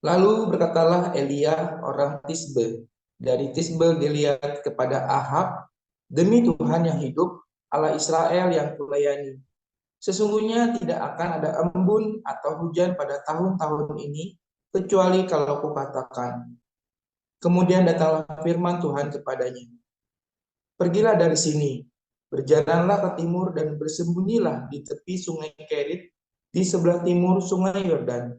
Lalu berkatalah Elia orang Tisbe dari Tisbe Gilead kepada Ahab, demi Tuhan yang hidup, Allah Israel yang kulayani, sesungguhnya tidak akan ada embun atau hujan pada tahun-tahun ini, kecuali kalau kukatakan. Kemudian datanglah firman Tuhan kepadanya, pergilah dari sini, berjalanlah ke timur dan bersembunyilah di tepi sungai Kerit, di sebelah timur sungai Yordan.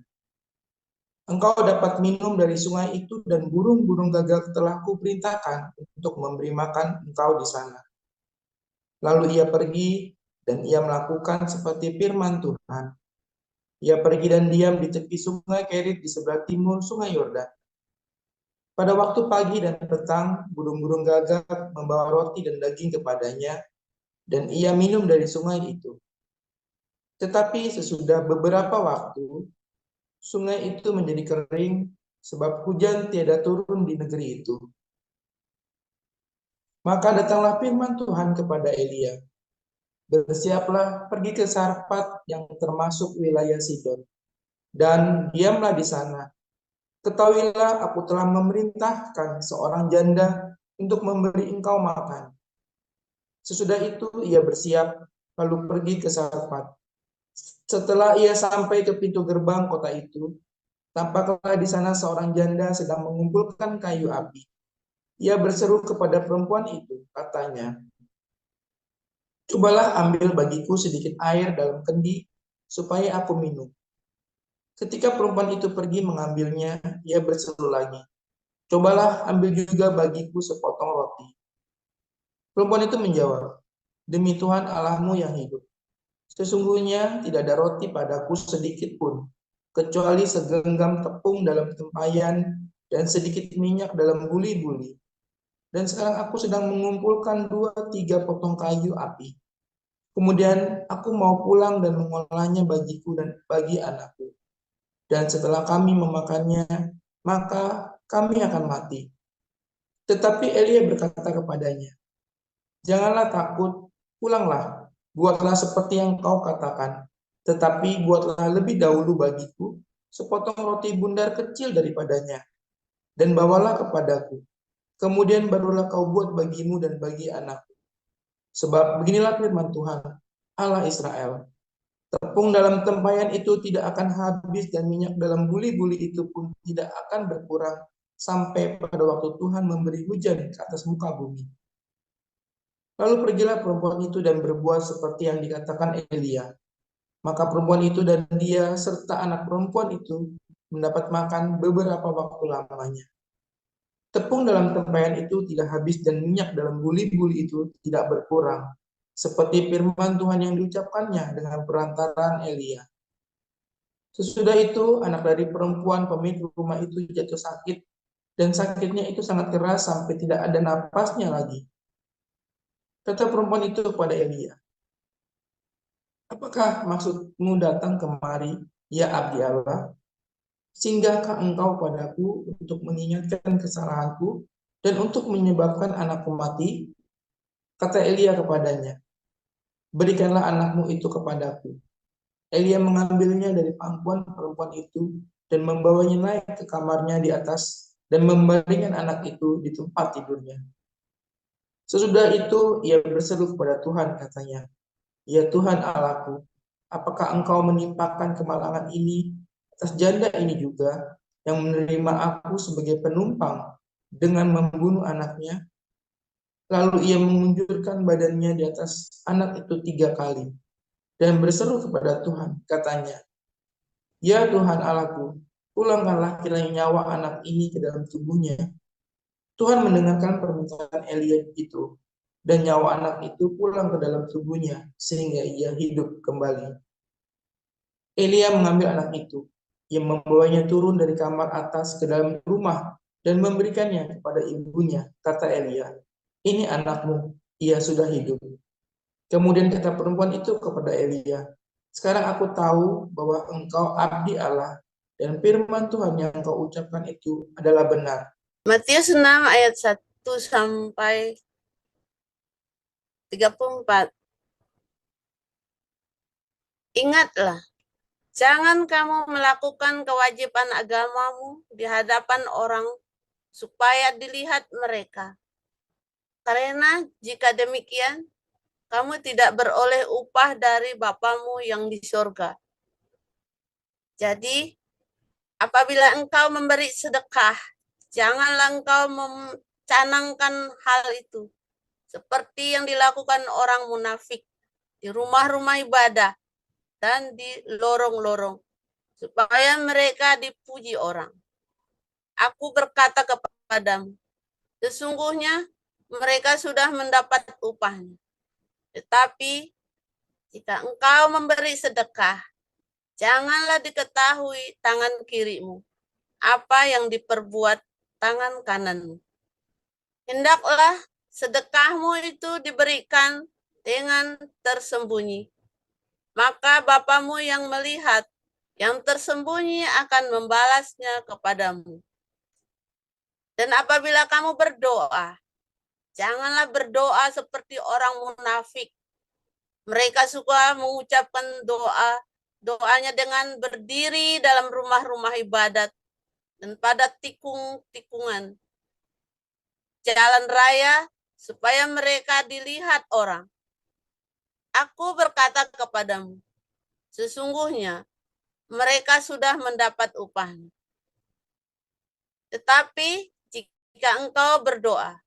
Engkau dapat minum dari sungai itu dan burung-burung gagak telah kuperintahkan untuk memberi makan engkau di sana. Lalu ia pergi dan ia melakukan seperti firman Tuhan. Ia pergi dan diam di tepi sungai Kerit di sebelah timur sungai Yordan. Pada waktu pagi dan petang, burung-burung gagak membawa roti dan daging kepadanya, dan ia minum dari sungai itu. Tetapi sesudah beberapa waktu, sungai itu menjadi kering, sebab hujan tiada turun di negeri itu. Maka datanglah firman Tuhan kepada Elia, bersiaplah pergi ke Sarfat yang termasuk wilayah Sidon, dan diamlah di sana. Ketahuilah aku telah memerintahkan seorang janda untuk memberi engkau makan. Sesudah itu ia bersiap, lalu pergi ke Sarfat. Setelah ia sampai ke pintu gerbang kota itu, tampaklah di sana seorang janda sedang mengumpulkan kayu api. Ia berseru kepada perempuan itu, katanya, cobalah ambil bagiku sedikit air dalam kendi, supaya aku minum. Ketika perempuan itu pergi mengambilnya, ia berseru lagi, cobalah ambil juga bagiku sepotong roti. Perempuan itu menjawab, demi Tuhan Allahmu yang hidup, sesungguhnya tidak ada roti padaku sedikit pun, kecuali segenggam tepung dalam tempayan dan sedikit minyak dalam buli-buli. Dan sekarang aku sedang mengumpulkan 2-3 potong kayu api. Kemudian aku mau pulang dan mengolahnya bagiku dan bagi anakku. Dan setelah kami memakannya, maka kami akan mati. Tetapi Elia berkata kepadanya, janganlah takut, pulanglah, buatlah seperti yang kau katakan. Tetapi buatlah lebih dahulu bagiku sepotong roti bundar kecil daripadanya, dan bawalah kepadaku. Kemudian barulah kau buat bagimu dan bagi anakku. Sebab beginilah firman Tuhan, Allah Israel. Tepung dalam tempayan itu tidak akan habis dan minyak dalam buli-buli itu pun tidak akan berkurang sampai pada waktu Tuhan memberi hujan ke atas muka bumi. Lalu pergilah perempuan itu dan berbuat seperti yang dikatakan Elia. Maka perempuan itu dan dia serta anak perempuan itu mendapat makan beberapa waktu lamanya. Tepung dalam tempayan itu tidak habis dan minyak dalam buli-buli itu tidak berkurang. Seperti firman Tuhan yang diucapkannya dengan perantaraan Elia. Sesudah itu, anak dari perempuan pemilik rumah itu jatuh sakit, dan sakitnya itu sangat keras sampai tidak ada napasnya lagi. Kata perempuan itu kepada Elia, apakah maksudmu datang kemari, ya abdi Allah? Singgahkah engkau padaku untuk mengingatkan kesalahanku dan untuk menyebabkan anakku mati? Kata Elia kepadanya, berikanlah anakmu itu kepadaku. Elia mengambilnya dari pangkuan perempuan itu dan membawanya naik ke kamarnya di atas dan membaringkan anak itu di tempat tidurnya. Sesudah itu ia berseru kepada Tuhan, katanya, ya Tuhan Allahku, apakah engkau menimpakan kemalangan ini atas janda ini juga yang menerima aku sebagai penumpang dengan membunuh anaknya? Lalu ia mengunjurkan badannya di atas anak itu 3 kali dan berseru kepada Tuhan, katanya, ya Tuhan Allahku, pulangkanlah kiranya nyawa anak ini ke dalam tubuhnya. Tuhan mendengarkan permintaan Elia itu, dan nyawa anak itu pulang ke dalam tubuhnya, sehingga ia hidup kembali. Elia mengambil anak itu, ia membawanya turun dari kamar atas ke dalam rumah, dan memberikannya kepada ibunya. Kata Elia, ini anakmu, ia sudah hidup. Kemudian kata perempuan itu kepada Elia, sekarang aku tahu bahwa engkau abdi Allah, dan firman Tuhan yang engkau ucapkan itu adalah benar. Matius 6 ayat 1 sampai 34. Ingatlah Jangan kamu melakukan kewajiban agamamu di hadapan orang supaya dilihat mereka. Karena jika demikian, kamu tidak beroleh upah dari Bapamu yang di surga. Jadi, apabila engkau memberi sedekah, janganlah engkau mencanangkan hal itu, seperti yang dilakukan orang munafik di rumah-rumah ibadah dan di lorong-lorong, supaya mereka dipuji orang. Aku berkata kepadamu, sesungguhnya mereka sudah mendapat upahnya. Tetapi jika engkau memberi sedekah, janganlah diketahui tangan kirimu apa yang diperbuat tangan kananmu. Hendaklah sedekahmu itu diberikan dengan tersembunyi. Maka Bapamu yang melihat yang tersembunyi akan membalasnya kepadamu. Dan apabila kamu berdoa, janganlah berdoa seperti orang munafik. Mereka suka mengucapkan doanya dengan berdiri dalam rumah-rumah ibadat dan pada tikung-tikungan jalan raya supaya mereka dilihat orang. Aku berkata kepadamu, sesungguhnya mereka sudah mendapat upahnya. Tetapi jika engkau berdoa,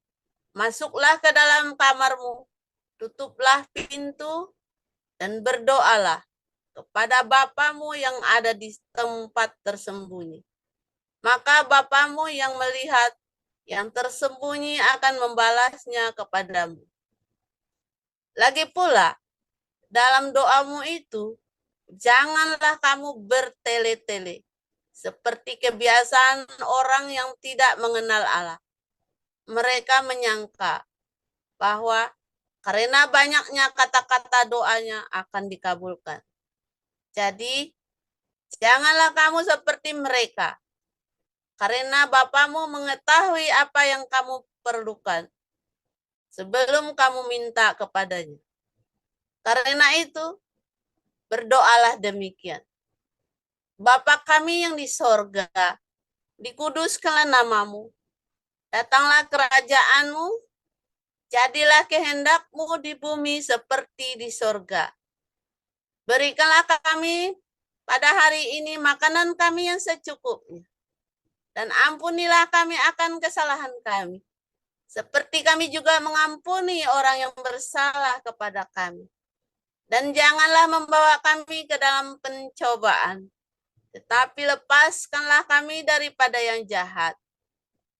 masuklah ke dalam kamarmu, tutuplah pintu, dan berdoalah kepada Bapamu yang ada di tempat tersembunyi. Maka Bapamu yang melihat yang tersembunyi akan membalasnya kepadamu. Lagi pula, dalam doamu itu, janganlah kamu bertele-tele, seperti kebiasaan orang yang tidak mengenal Allah. Mereka menyangka bahwa karena banyaknya kata-kata doanya akan dikabulkan. Jadi, janganlah kamu seperti mereka, karena Bapamu mengetahui apa yang kamu perlukan sebelum kamu minta kepadanya. Karena itu, berdoalah demikian. Bapa kami yang di sorga, dikuduskanlah namamu, datanglah kerajaanmu, jadilah kehendakmu di bumi seperti di sorga. Berikanlah kami pada hari ini makanan kami yang secukupnya. Dan ampunilah kami akan kesalahan kami, seperti kami juga mengampuni orang yang bersalah kepada kami. Dan janganlah membawa kami ke dalam pencobaan, tetapi lepaskanlah kami daripada yang jahat.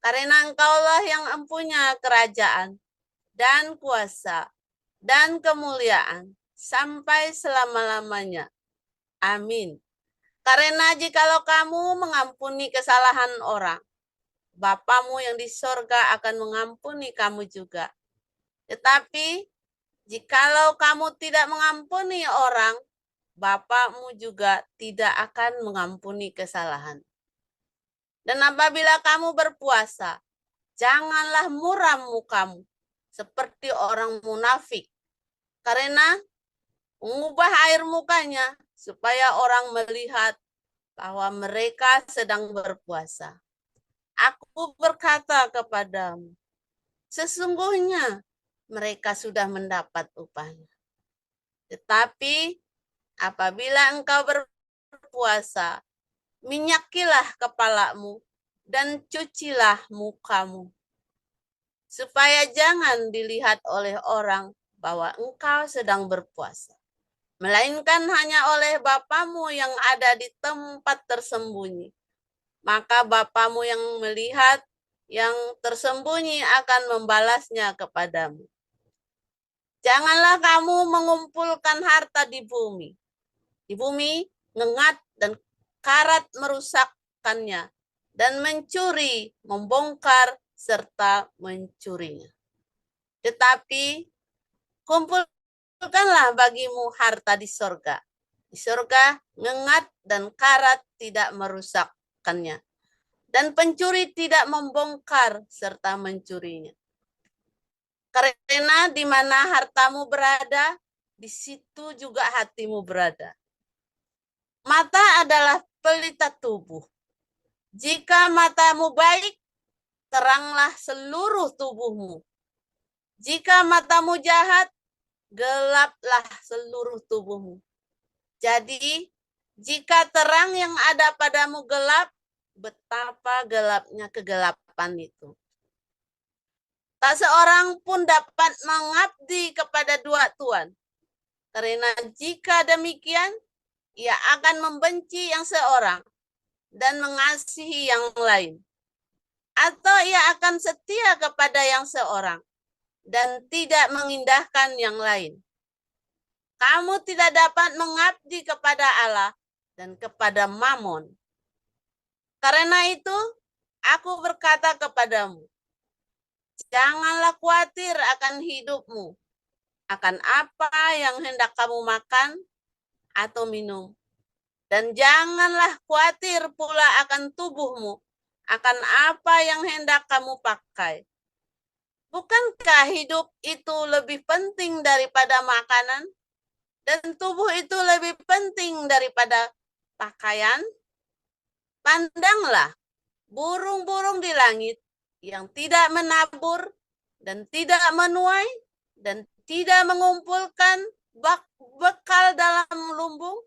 Karena Engkaulah yang empunya kerajaan dan kuasa dan kemuliaan sampai selama-lamanya. Amin. Karena jikalau kamu mengampuni kesalahan orang, Bapamu yang di sorga akan mengampuni kamu juga. Tetapi jikalau kamu tidak mengampuni orang, Bapamu juga tidak akan mengampuni kesalahan. Dan apabila kamu berpuasa, janganlah muram mukamu seperti orang munafik, karena mengubah air mukanya supaya orang melihat bahwa mereka sedang berpuasa. Aku berkata kepadamu, sesungguhnya mereka sudah mendapat upahnya. Tetapi apabila engkau berpuasa, minyakilah kepalamu dan cucilah mukamu, supaya jangan dilihat oleh orang bahwa engkau sedang berpuasa, melainkan hanya oleh Bapamu yang ada di tempat tersembunyi. Maka Bapamu yang melihat yang tersembunyi akan membalasnya kepadamu. Janganlah kamu mengumpulkan harta di bumi. Di bumi ngengat dan karat merusakkannya, dan mencuri, membongkar, serta mencurinya. Tetapi kumpulkanlah bagimu harta di sorga. Di sorga ngengat dan karat tidak merusakkannya, dan pencuri tidak membongkar serta mencurinya. Karena di mana hartamu berada, di situ juga hatimu berada. Mata adalah pelita tubuh. Jika matamu baik, teranglah seluruh tubuhmu. Jika matamu jahat, gelaplah seluruh tubuhmu. Jadi, jika terang yang ada padamu gelap, betapa gelapnya kegelapan itu. Tak seorang pun dapat mengabdi kepada dua tuan. Karena jika demikian, ia akan membenci yang seorang dan mengasihi yang lain. Atau ia akan setia kepada yang seorang dan tidak mengindahkan yang lain. Kamu tidak dapat mengabdi kepada Allah dan kepada Mammon. Karena itu, aku berkata kepadamu, janganlah khawatir akan hidupmu, akan apa yang hendak kamu makan atau minum. Dan janganlah khawatir pula akan tubuhmu, akan apa yang hendak kamu pakai. Bukankah hidup itu lebih penting daripada makanan? Dan tubuh itu lebih penting daripada pakaian? Pandanglah burung-burung di langit yang tidak menabur dan tidak menuai dan tidak mengumpulkan bekal dalam lumbung,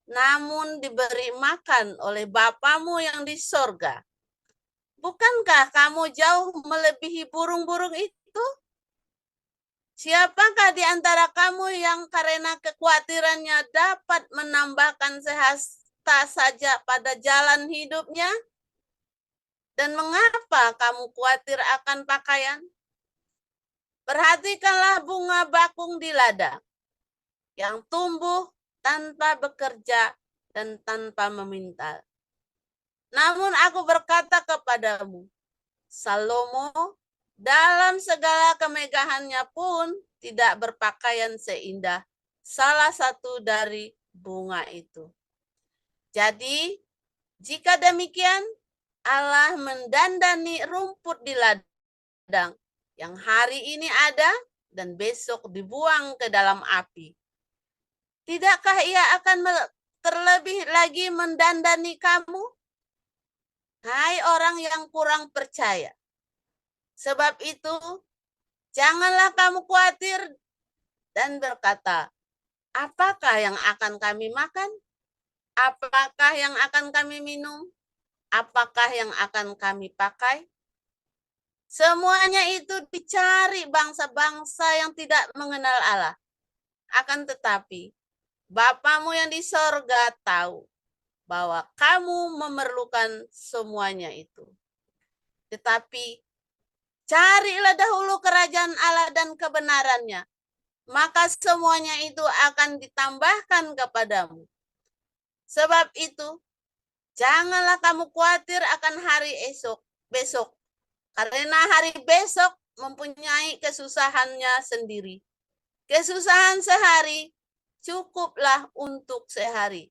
namun diberi makan oleh Bapamu yang di sorga. Bukankah kamu jauh melebihi burung-burung itu? Siapakah di antara kamu yang karena kekhawatirannya dapat menambahkan sehasta saja pada jalan hidupnya? Dan mengapa kamu khawatir akan pakaian? Perhatikanlah bunga bakung di ladang, yang tumbuh tanpa bekerja dan tanpa meminta. Namun aku berkata kepadamu, Salomo dalam segala kemegahannya pun tidak berpakaian seindah salah satu dari bunga itu. Jadi, jika demikian, Allah mendandani rumput di ladang yang hari ini ada dan besok dibuang ke dalam api. Tidakkah ia akan terlebih lagi mendandani kamu? Hai orang yang kurang percaya. Sebab itu, janganlah kamu khawatir dan berkata, apakah yang akan kami makan? Apakah yang akan kami minum? Apakah yang akan kami pakai? Semuanya itu dicari bangsa-bangsa yang tidak mengenal Allah. Akan tetapi, Bapamu yang di sorga tahu bahwa kamu memerlukan semuanya itu. Tetapi, carilah dahulu kerajaan Allah dan kebenarannya, maka semuanya itu akan ditambahkan kepadamu. Sebab itu, janganlah kamu khawatir akan hari besok, karena hari besok mempunyai kesusahannya sendiri. Kesusahan sehari cukuplah untuk sehari.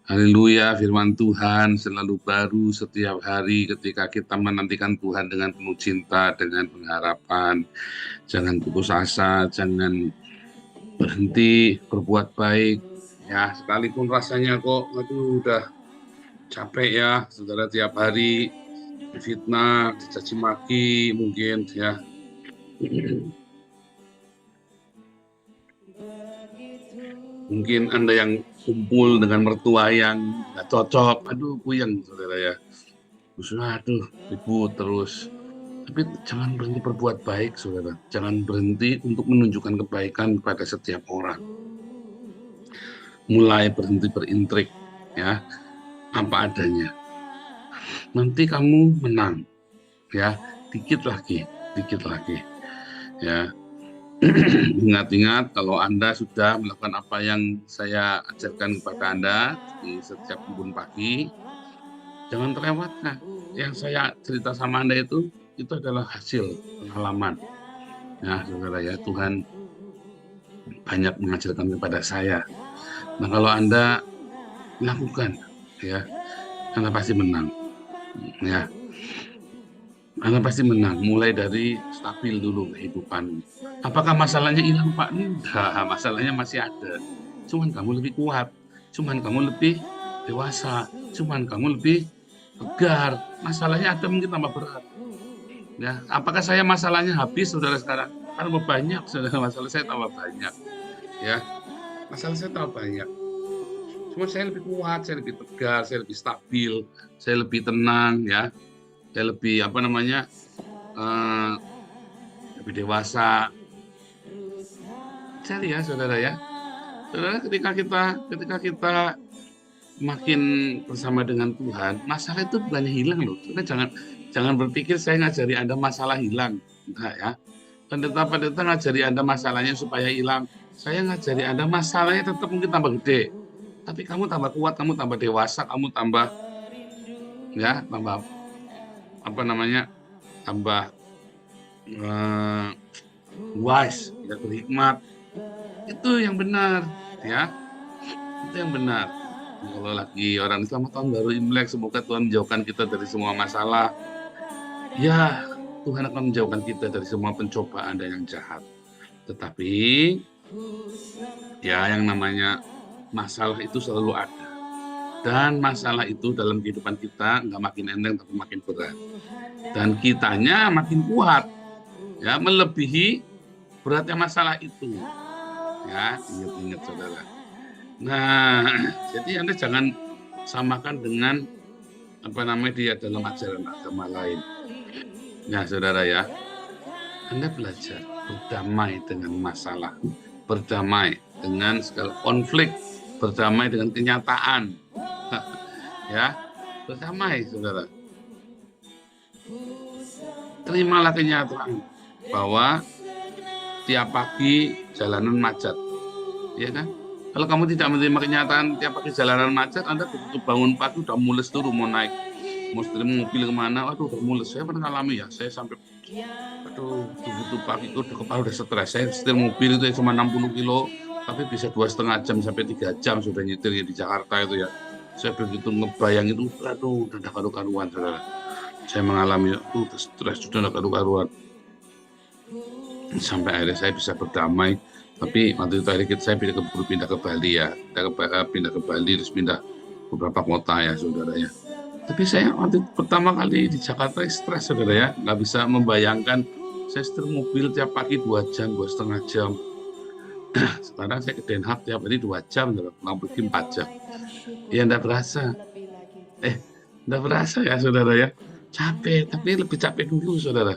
Haleluya, firman Tuhan selalu baru setiap hari ketika kita menantikan Tuhan dengan penuh cinta, dengan pengharapan. Jangan putus asa, jangan berhenti berbuat baik. Ya, sekalipun rasanya kok, aduh udah capek ya, saudara, tiap hari difitnah, dicaci maki mungkin ya. Mungkin Anda yang kumpul dengan mertua yang nggak cocok, aduh puyeng saudara ya. Aduh ribut terus. Tapi jangan berhenti berbuat baik saudara. Jangan berhenti untuk menunjukkan kebaikan kepada setiap orang. Mulai berhenti berintrik ya, apa adanya. Nanti kamu menang ya, dikit lagi ya. Ingat-ingat kalau Anda sudah melakukan apa yang saya ajarkan kepada Anda di setiap kebun pagi, jangan terlewatkan. Yang saya cerita sama Anda itu adalah hasil pengalaman. Ya, saudara ya, Tuhan banyak mengajarkan kepada saya. Nah, kalau Anda lakukan, ya, Anda pasti menang. Ya, Anda pasti menang, mulai dari stabil dulu kehidupan. Apakah masalahnya hilang, Pak? Enggak, masalahnya masih ada. Cuman kamu lebih kuat, cuman kamu lebih dewasa, cuman kamu lebih tegar. Masalahnya ada mungkin tambah berat. Ya, apakah saya masalahnya habis, saudara sekarang? Tambah banyak, saudara. Masalah saya tambah banyak. Ya, masalah saya tambah banyak. Cuma saya lebih kuat, saya lebih tegar, saya lebih stabil, saya lebih tenang, ya. Saya lebih lebih dewasa. Cari ya, saudara ya. Saudara, ketika kita makin bersama dengan Tuhan, masalah itu bukannya hilang loh. Saudara jangan berpikir saya ngajari Anda masalah hilang. Enggak ya. Pendeta ngajari Anda masalahnya supaya hilang. Saya ngajari Anda masalahnya tetap mungkin tambah gede. Tapi kamu tambah kuat, kamu tambah dewasa, kamu tambah tambah wise, ya, berhikmat. Itu yang benar, ya. Itu yang benar. Kalau lagi orang selamat tahun baru Imlek, semoga Tuhan menjauhkan kita dari semua masalah. Ya, Tuhan akan menjauhkan kita dari semua pencobaan dan yang jahat. Tetapi, ya, yang namanya masalah itu selalu ada. Dan masalah itu dalam kehidupan kita nggak makin enteng tapi makin berat. Dan kitanya makin kuat, ya, melebihi beratnya masalah itu. Ya, ingat-ingat saudara. Nah, jadi Anda jangan samakan dengan dia dalam ajaran agama lain. Ya, saudara ya. Anda belajar berdamai dengan masalah, berdamai dengan segala konflik, berdamai dengan kenyataan. Ya, berdamai, saudara. Terimalah kenyataan bahwa tiap pagi jalanan macet, ya kan? Kalau kamu tidak menerima kenyataan tiap pagi jalanan macet, Anda begitu bangun pagi udah mules turun mau naik, mau setir mobil kemana, waduh udah mules. Saya pernah alami ya, saya sampai, begitu pagi itu kepala udah stres. Saya setir mobil itu cuma 60 kilo, tapi bisa 2,5 jam sampai 3 jam sudah nyetir di Jakarta itu ya. Saya begitu ngebayang itu, udah karu-karuan, saudara. Saya mengalami, stres sudah karu-karuan. Sampai akhirnya saya bisa berdamai. Tapi waktu itu akhirnya saya pindah ke Bali ya, pindah ke Bali terus pindah beberapa kota ya, saudara ya. Tapi saya waktu pertama kali di Jakarta stres, saudara ya, nggak bisa membayangkan saya setir mobil tiap pagi 2 jam, 2,5 jam. Sekarang saya ke Den Haag tiap hari 2 jam, pulang pergi 4 jam. Ya enggak berasa. Enggak berasa ya, saudara ya. Capek, tapi lebih capek dulu, saudara.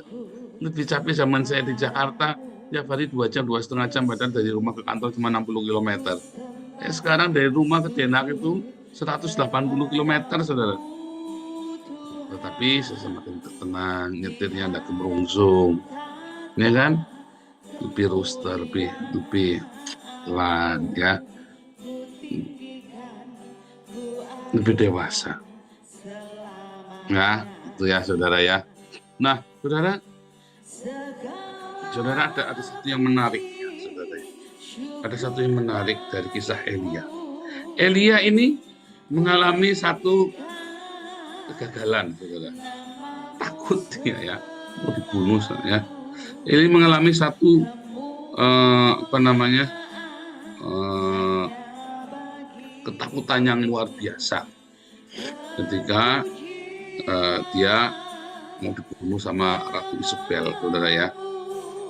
Lebih capek zaman saya di Jakarta, tiap hari 2 jam, 2,5 jam, padahal dari rumah ke kantor cuma 60 km. Sekarang dari rumah ke Den Haag itu 180 km, saudara. Tetapi saya semakin tenang, nyetirnya enggak kemerungsung. Ya kan? Lebih roster, lebih pelan, ya. Lebih dewasa. Nah, itu ya, saudara ya. Nah, saudara ada satu yang menarik ya, saudara. Ada satu yang menarik dari kisah Elia. Elia ini mengalami satu kegagalan, saudara. Takut dia ya, mau dibunuh ya. Ini mengalami satu ketakutan yang luar biasa ketika dia mau dibunuh sama Ratu Isabel, saudara ya.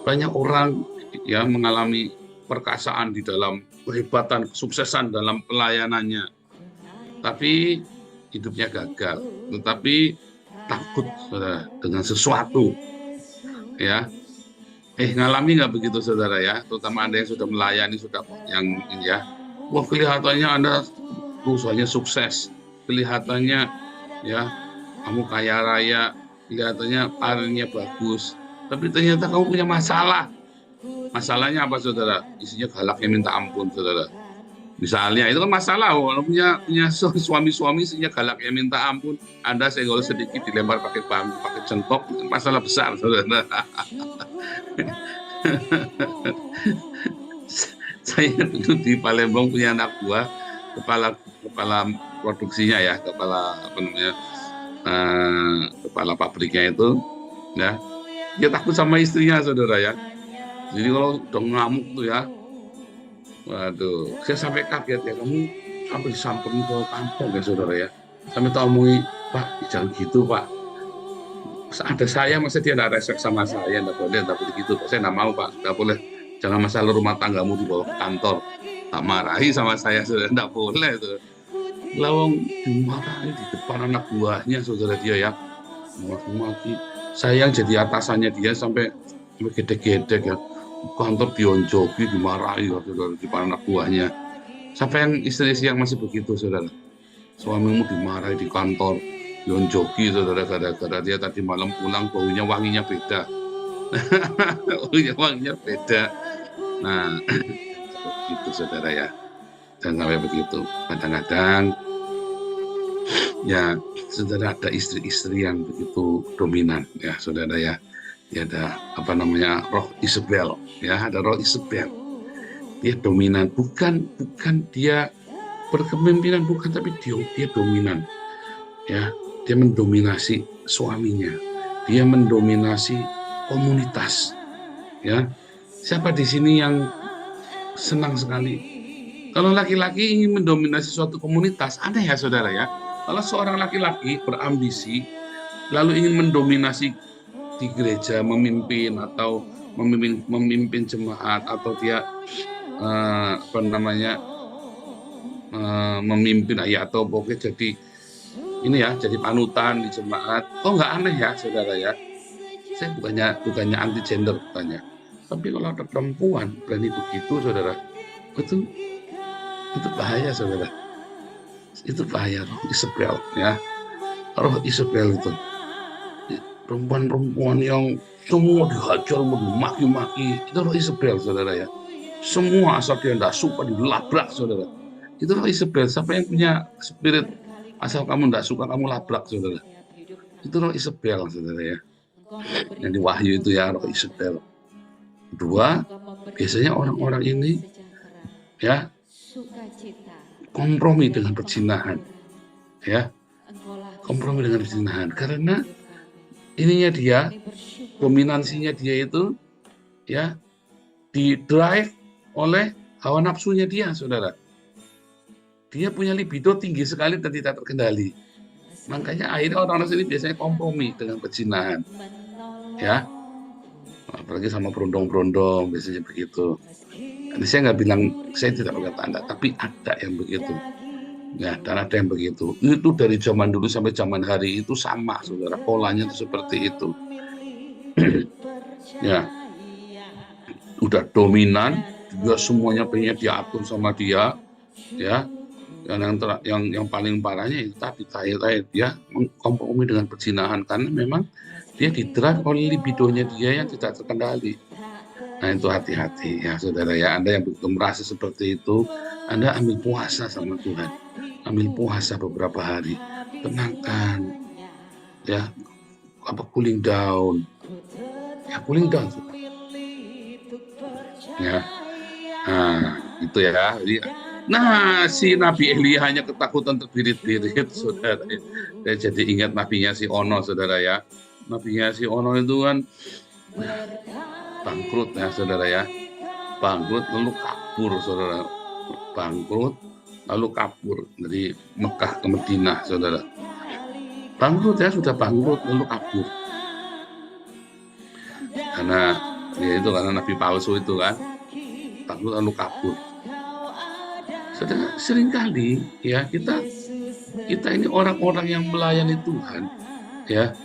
Banyak orang ya mengalami perkasaan di dalam kehebatan, kesuksesan dalam pelayanannya, tapi hidupnya gagal. Tetapi takut, saudara, dengan sesuatu, ya. Ngalami nggak begitu, saudara ya? Terutama Anda yang sudah melayani, wah kelihatannya Anda usahanya sukses, kelihatannya ya kamu kaya raya, kelihatannya karirnya bagus, tapi ternyata kamu punya masalah. Masalahnya apa, saudara? Isinya galaknya minta ampun, saudara. Misalnya itu kan masalah, kalau punya suami isinya galaknya minta ampun, Anda senggol sedikit dilempar pakai bambu, pakai centok, masalah besar, saudara. Saya dulu di Palembang punya anak buah, kepala produksinya ya, kepala pabriknya itu, ya, dia takut sama istrinya, saudara ya. Jadi kalau udah ngamuk tuh ya, waduh, saya sampai kaget ya, kamu sampai disamperin ke kantor ya saudara ya. Sampai tak omongin, Pak, jangan gitu Pak. Ada saya, masa dia tidak respect sama saya, tidak boleh gitu. Saya tidak mau Pak, tidak boleh. Jangan masalah rumah tanggamu dibawa ke kantor. Tak marahi sama saya, saudara, tidak boleh. Lawang dimarahi di depan anak buahnya, saudara dia ya. Maki-maki. Saya yang jadi atasannya dia sampai gede-gede ya. Kantor dionjoki, dimarahi ya, saudara, di depan anak buahnya. Sampai yang istri-istri yang masih begitu, saudara. Suamimu dimarahi di kantor, dionjoki, saudara, gara-gara dia tadi malam pulang baunya wanginya beda. Wanginya beda. Nah, begitu saudara ya. Dan sampai begitu. Kadang-kadang ya saudara ada istri-istri yang begitu dominan ya saudara ya. Dia ada apa namanya roh Isabel ya, ada roh Isabel. Dia dominan, bukan dia berkepemimpinan, bukan, tapi dia dominan. Ya, dia mendominasi suaminya. Dia mendominasi komunitas. Ya. Siapa di sini yang senang sekali? Kalau laki-laki ingin mendominasi suatu komunitas, aneh ya saudara ya. Kalau seorang laki-laki berambisi, lalu ingin mendominasi di gereja, memimpin atau memimpin jemaat, atau dia memimpin atau pokoknya jadi ini ya, jadi panutan di jemaat. Oh nggak aneh ya saudara ya. Saya bukannya anti gender bukannya. Tapi kalau ada perempuan berani begitu, saudara, itu bahaya, saudara. Itu bahaya, roh Isabel, ya. Roh Isabel itu. Perempuan-perempuan yang semua dihajar, dimaki-maki, itu roh Isabel, saudara ya. Semua asal dia tidak suka dilabrak, saudara. Itu roh Isabel. Siapa yang punya spirit asal kamu tidak suka, kamu labrak, saudara. Itu roh Isabel, saudara ya. Yang di Wahyu itu ya, roh Isabel. Kedua, biasanya orang-orang ini ya kompromi dengan perzinahan, ya, kompromi dengan perzinahan, karena ininya dia, dominansinya dia itu ya di-drive oleh hawa nafsunya dia, saudara. Dia punya libido tinggi sekali dan tidak terkendali. Makanya akhirnya orang-orang sini biasanya kompromi dengan perzinahan, ya. Apalagi sama berondong-berondong, biasanya begitu. Ini saya nggak bilang, saya tidak berkata Anda, tapi ada yang begitu. Ya, dan ada yang begitu. Itu dari zaman dulu sampai zaman hari itu sama, saudara. Polanya itu seperti itu. Ya, udah dominan, juga semuanya pengen diatur sama dia, ya. Yang paling parahnya itu tadi dia kompromi dengan perzinahan, karena memang dia didrive oleh libidonya dia yang tidak terkendali. Nah itu hati-hati ya saudara ya. Anda yang begitu merasa seperti itu, Anda ambil puasa sama Tuhan, ambil puasa beberapa hari, tenangkan ya, cooling down ya. Nah itu ya. Nah si Nabi Elia hanya ketakutan terbirit-birit, saudara. Saya jadi ingat nabinya si Ono, saudara ya. Nabinya si Ono itu kan bangkrut ya saudara ya, bangkrut lalu kabur, saudara, bangkrut lalu kabur dari Mekah ke Madinah, saudara. Bangkrut ya, sudah bangkrut lalu kabur, karena ya itu karena nabi palsu itu kan, bangkrut lalu kabur. Saudara, seringkali ya kita ini orang-orang yang melayani Tuhan ya,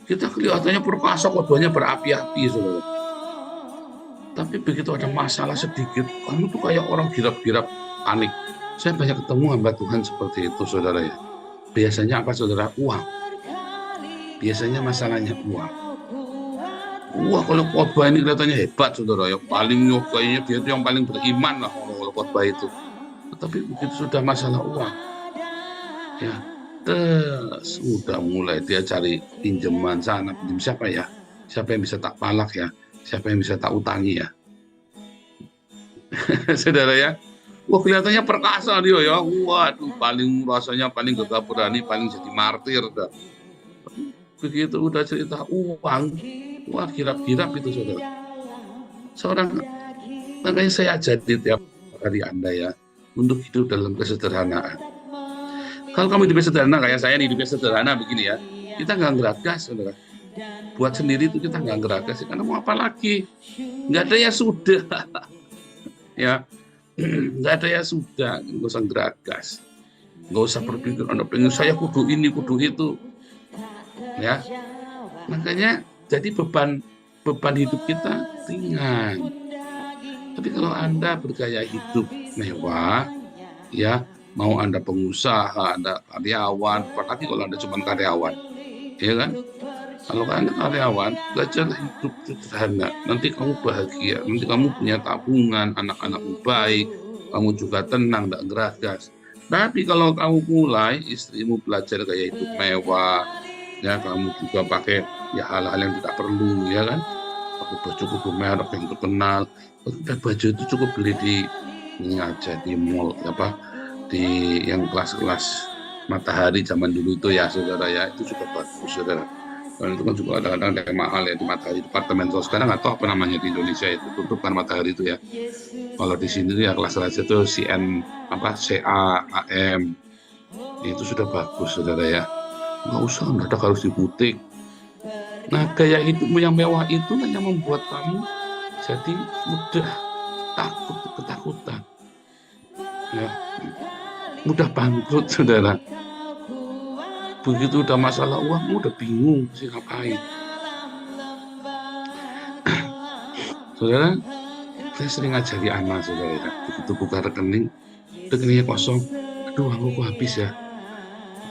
kita kelihatannya perkasa, khotbahnya berapi-api, saudara. Tapi begitu ada masalah sedikit, kamu tuh kayak orang girap-girap, panik. Saya banyak ketemu hamba Tuhan seperti itu, saudara ya. Biasanya apa, saudara? Uang. Biasanya masalahnya uang. Wah, kalau khotbah ini kelihatannya hebat, saudara ya. Paling kayaknya dia itu yang paling beriman lah kalau khotbah itu. Tetapi begitu sudah masalah uang, ya, sudah mulai dia cari pinjaman sana, pinjam siapa ya? Siapa yang bisa tak palak ya? Siapa yang bisa tak utangi ya? Saudara ya. Wah, kelihatannya perkasa dia ya. Waduh, paling rasanya paling gagah berani, paling jadi martir dah. Begitu udah cerita uang, wah girap-girap itu, saudara. Makanya saya ajari tiap hari Anda ya. untuk hidup dalam kesederhanaan. Kalau kamu hidupnya sederhana kayak saya nih, hidupnya sederhana begini ya, kita nggak geragas, saudara. Buat sendiri itu kita nggak geragas, karena mau apa lagi? Nggak ada ya sudah, ya nggak ada ya sudah, nggak usah geragas, nggak usah berpikir, Anda pengen saya kudu ini, kudu itu, ya. Makanya jadi beban hidup kita ringan. Tapi kalau Anda bergaya hidup mewah, ya, mau Anda pengusaha, Anda karyawan, apalagi kalau Anda cuma karyawan, ya kan? Kalau Anda karyawan, belajar hidup sederhana. Nanti kamu bahagia, nanti kamu punya tabungan, anak-anakmu baik, kamu juga tenang, tidak geragas. Tapi kalau kamu mulai, istrimu belajar gaya hidup mewah, ya kamu juga pakai ya hal-hal yang tidak perlu, ya kan? Pakai baju merek yang terkenal, baju itu cukup beli di ini aja di mall, apa? Di yang kelas-kelas Matahari zaman dulu itu ya saudara ya, itu juga bagus saudara. Dan itu kan juga kadang-kadang yang mahal ya di Matahari departemen. Kalau sekarang nggak tahu apa namanya di Indonesia itu, tutup kan Matahari itu ya. Kalau di sini ya kelas-kelas itu CN apa CA AM itu sudah bagus saudara ya. Nggak usah mendadak harus di butik. Nah gaya hidupmu yang mewah itulah yang membuat kamu jadi mudah takut, ketakutan, ya, mudah bangkrut saudara. Begitu udah masalah uang, udah bingung sih ngapain. Saudara, saya sering ngajari anak saudara, begitu buka rekeningnya kosong, aduh uangku kok habis ya.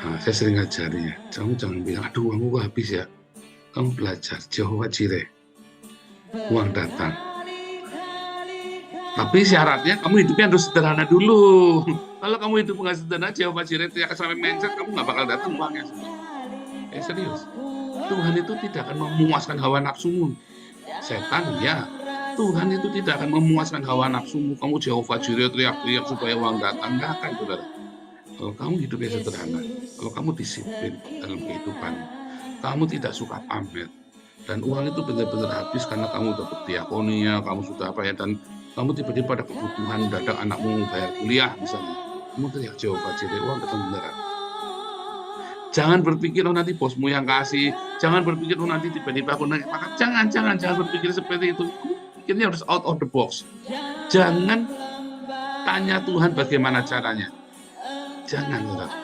Nah, saya sering ngajarinya, kamu jangan bilang, aduh uangku kok habis ya. Kamu belajar, Jehovah Jireh, uang datang. Tapi syaratnya kamu hidupnya harus sederhana dulu. Kalau kamu hidup nggak sederhana, Jehovah Jireh tidak sampai mindset, kamu nggak bakal datang uangnya. Serius. Tuhan itu tidak akan memuaskan hawa nafsumu. Setan ya. Tuhan itu tidak akan memuaskan hawa nafsumu. Kamu Jehovah Jireh teriak-teriak supaya uang datang, nggak akan saudara. Kalau kamu hidupnya sederhana, kalau kamu disiplin dalam kehidupan, kamu tidak suka pamer, dan uang itu benar-benar habis karena kamu udah berdiakonia, kamu sudah apa ya, dan kamu tiba-tiba ada kebutuhan dadak anakmu bayar kuliah misalnya, kamu teriak Jehovah Jireh, uang datang beneran. Jangan berpikir nanti bosmu yang kasih, jangan berpikir nanti tiba-tiba aku naik pangkat, jangan berpikir seperti itu. Pikirnya harus out of the box. Jangan tanya Tuhan bagaimana caranya. Jangan, saudara.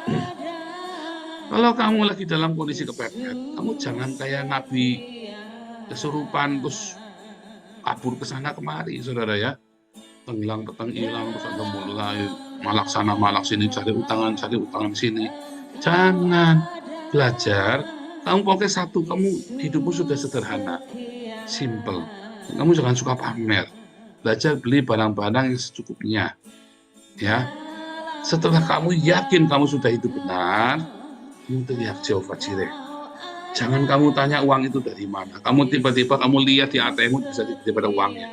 Kalau kamu lagi dalam kondisi kepepet, kamu jangan kayak Nabi kesurupan terus kabur ke sana kemari, saudara ya. Tenggelam petang hilang terus Anda mulai malak sana malak sini, cari utangan sini. Jangan. Belajar. Kamu pakai satu, kamu hidupmu sudah sederhana, simple. Kamu jangan suka pamer. Belajar beli barang-barang yang secukupnya. Ya. Setelah kamu yakin kamu sudah hidup benar, kamu teriak Jehovah Jireh. Jangan kamu tanya uang itu dari mana. Kamu tiba-tiba kamu lihat di ATM bisa tiba-tiba ada uangnya.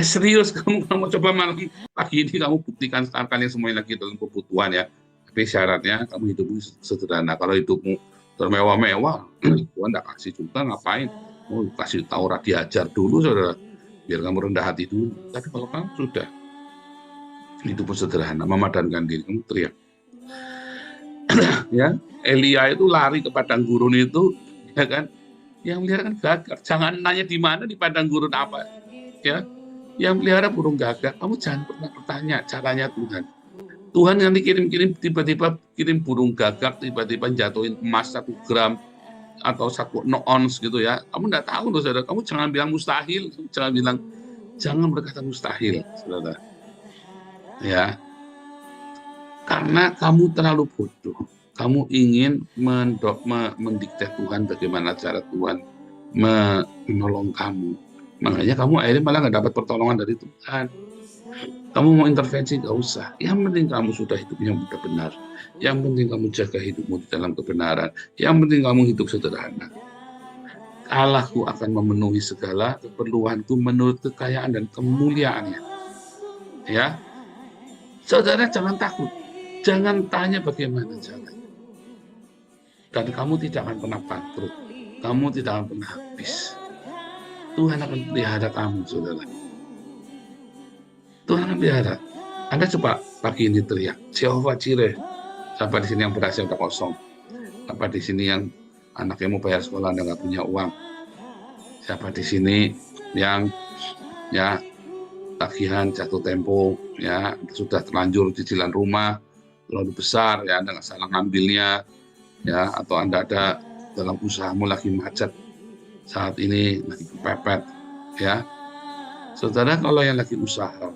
Serius kamu coba malam pagi ini kamu buktikan sekarang yang semuanya lagi dalam kebutuhan ya. Tapi syaratnya kamu hidupmu sederhana. Kalau hidupmu termewah-mewah, Tuhan tidak kasih juga ngapain? Mau kasih tahu diajar dulu saudara, biar kamu rendah hati dulu. Tapi kalau kamu sudah hidupmu sederhana, memadankan diri, kamu teriak. Ya, Elia itu lari ke padang gurun itu, ya kan? Yang melihara kan gagak. Jangan nanya di mana di padang gurun apa, ya. Yang melihara burung gagak, kamu jangan pernah bertanya caranya Tuhan. Tuhan nanti kirim tiba-tiba kirim burung gagak, tiba-tiba jatuhin emas 1 gram atau 1 ons gitu ya. Kamu nggak tahu loh saudara. Kamu jangan bilang mustahil, jangan berkata mustahil, saudara. Ya, karena kamu terlalu bodoh. Kamu ingin mendikte Tuhan bagaimana cara Tuhan menolong kamu. Makanya kamu akhirnya malah nggak dapat pertolongan dari Tuhan. Kamu mau intervensi nggak usah. Yang penting kamu sudah hidupnya sudah benar. Yang penting kamu jaga hidupmu di dalam kebenaran. Yang penting kamu hidup sederhana. Allahku akan memenuhi segala keperluanku menurut kekayaan dan kemuliaannya. Ya, saudara jangan takut. Jangan tanya bagaimana caranya. Dan kamu tidak akan pernah bangkrut. Kamu tidak akan pernah habis. Tuhan akan pelihara kamu, saudara. Tuhan akan pelihara. Anda coba pagi ini teriak, Jehovah Jireh. Siapa di sini yang berhasil udah kosong? Siapa di sini yang anaknya mau bayar sekolah Anda nggak punya uang? Siapa di sini yang ya tagihan jatuh tempo, ya sudah terlanjur cicilan rumah terlalu besar, ya Anda nggak salah ngambilnya, ya atau Anda ada dalam usahamu lagi macet saat ini, lagi kepepet, ya. Saudara, kalau yang lagi usaha,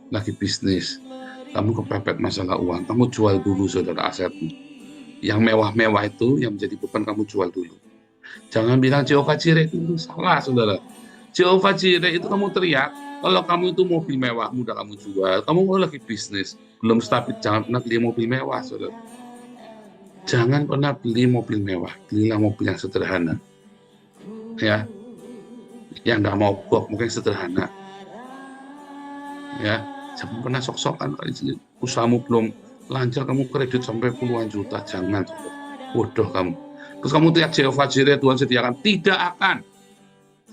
lagi bisnis, kamu kepepet masalah uang, kamu jual dulu saudara asetmu. Yang mewah-mewah itu yang menjadi beban kamu jual dulu. Jangan bilang Jehovah Jireh dulu, salah saudara. Jehovah Jireh itu kamu teriak, kalau kamu itu mobil mewah udah kamu jual, kamu mau lagi bisnis, belum stabil, jangan pernah beli mobil mewah saudara. Jangan pernah beli mobil mewah, belilah mobil yang sederhana. Ya, yang nggak mau gok, mungkin sederhana. Ya, jangan pernah sok-sokan, usahamu belum lancar, kamu kredit sampai puluhan juta, jangan. Bodoh kamu. Terus kamu teriak Jehovah Jireh, Tuhan sediakan, tidak akan.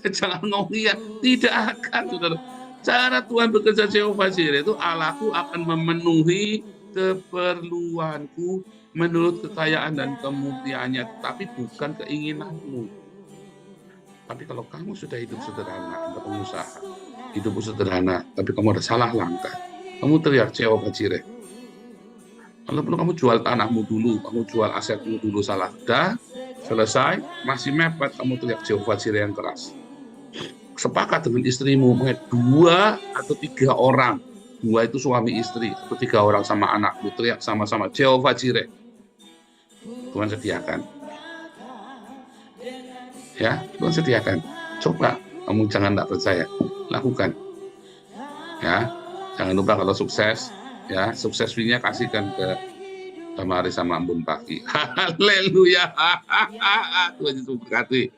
Jangan ngomong ya, tidak akan, saudara. Cara Tuhan bekerja Jehovah Jireh itu, Allahku akan memenuhi keperluanku menurut kekayaan dan kemuliaannya, tapi bukan keinginanmu. Tapi kalau kamu sudah hidup sederhana, Anda pengusaha, hidupmu sederhana, tapi kamu ada salah langkah, kamu teriak Jehovah Jireh. Walaupun kamu jual tanahmu dulu, kamu jual asetmu dulu, salah, dah selesai, masih mepet, kamu teriak Jehovah Jireh yang keras. Sepakat dengan istrimu, 2 atau 3 orang, 2 itu suami istri, atau 3 orang sama anakmu, teriak sama-sama Jehovah Jireh. Tuhan sediakan. Ya, Tuhan sediakan. Coba, kamu jangan tak percaya, lakukan. Ya, jangan lupa kalau sukses, ya sukses fee-nya kasihkan ke Mari sama Embun Pagi. Haleluya. Tuhan Yesus berkati.